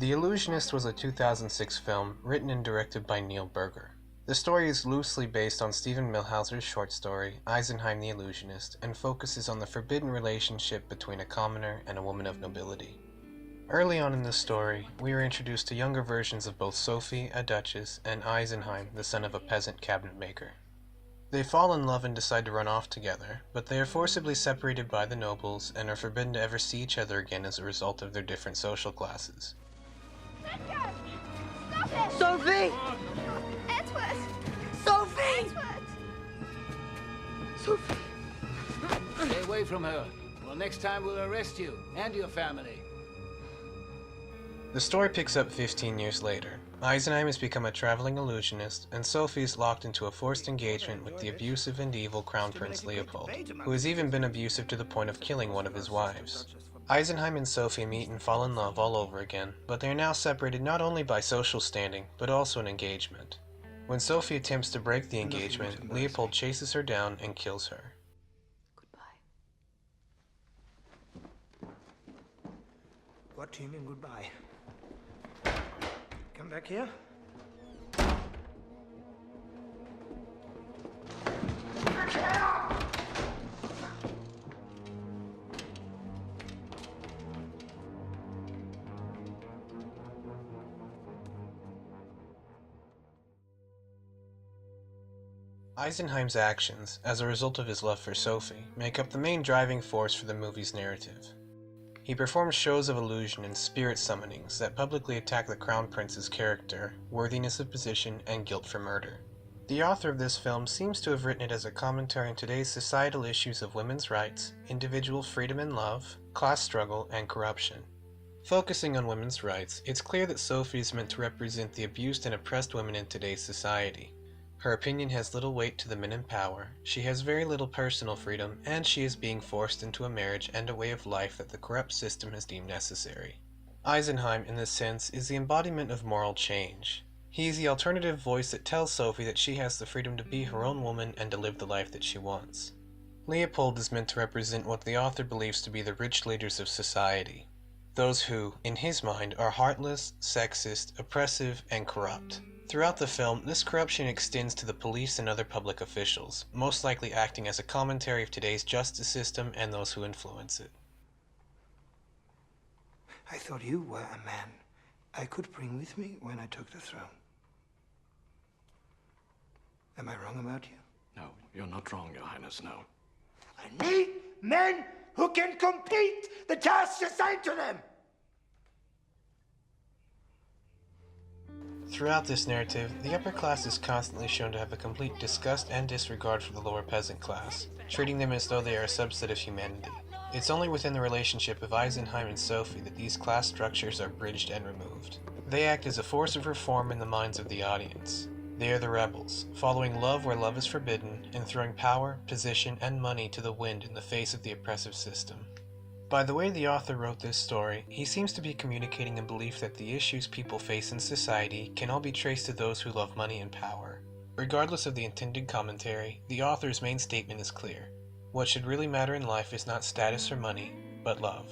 The Illusionist was a 2006 film written and directed by Neil Berger. The story is loosely based on Stephen Milhauser's short story, Eisenheim the Illusionist, and focuses on the forbidden relationship between a commoner and a woman of nobility. Early on in the story, we are introduced to younger versions of both Sophie, a duchess, and Eisenheim, the son of a peasant cabinet maker. They fall in love and decide to run off together, but they are forcibly separated by the nobles and are forbidden to ever see each other again as a result of their different social classes. Stop it! Sophie! Edward! Sophie! Edward! Sophie! Stay away from her. Well, next time we'll arrest you and your family. The story picks up 15 years later. Eisenheim has become a traveling illusionist, and Sophie is locked into a forced engagement with the abusive and evil Crown Prince Leopold, who has even been abusive to the point of killing one of his wives. Eisenheim and Sophie meet and fall in love all over again, but they are now separated not only by social standing, but also an engagement. When Sophie attempts to break the engagement, Leopold chases her down and kills her. Goodbye. What do you mean goodbye? Come back here. Eisenheim's actions, as a result of his love for Sophie, make up the main driving force for the movie's narrative. He performs shows of illusion and spirit summonings that publicly attack the Crown Prince's character, worthiness of position, and guilt for murder. The author of this film seems to have written it as a commentary on today's societal issues of women's rights, individual freedom and love, class struggle, and corruption. Focusing on women's rights, it's clear that Sophie is meant to represent the abused and oppressed women in today's society. Her opinion has little weight to the men in power, she has very little personal freedom, and she is being forced into a marriage and a way of life that the corrupt system has deemed necessary. Eisenheim, in this sense, is the embodiment of moral change. He is the alternative voice that tells Sophie that she has the freedom to be her own woman and to live the life that she wants. Leopold is meant to represent what the author believes to be the rich leaders of society. Those who, in his mind, are heartless, sexist, oppressive, and corrupt. Throughout the film, this corruption extends to the police and other public officials, most likely acting as a commentary of today's justice system and those who influence it. I thought you were a man I could bring with me when I took the throne. Am I wrong about you? No, you're not wrong, Your Highness, no. I need men who can complete the tasks assigned to them! Throughout this narrative, the upper class is constantly shown to have a complete disgust and disregard for the lower peasant class, treating them as though they are a subset of humanity. It's only within the relationship of Eisenheim and Sophie that these class structures are bridged and removed. They act as a force of reform in the minds of the audience. They are the rebels, following love where love is forbidden, and throwing power, position, and money to the wind in the face of the oppressive system. By the way the author wrote this story, he seems to be communicating a belief that the issues people face in society can all be traced to those who love money and power. Regardless of the intended commentary, the author's main statement is clear. What should really matter in life is not status or money, but love.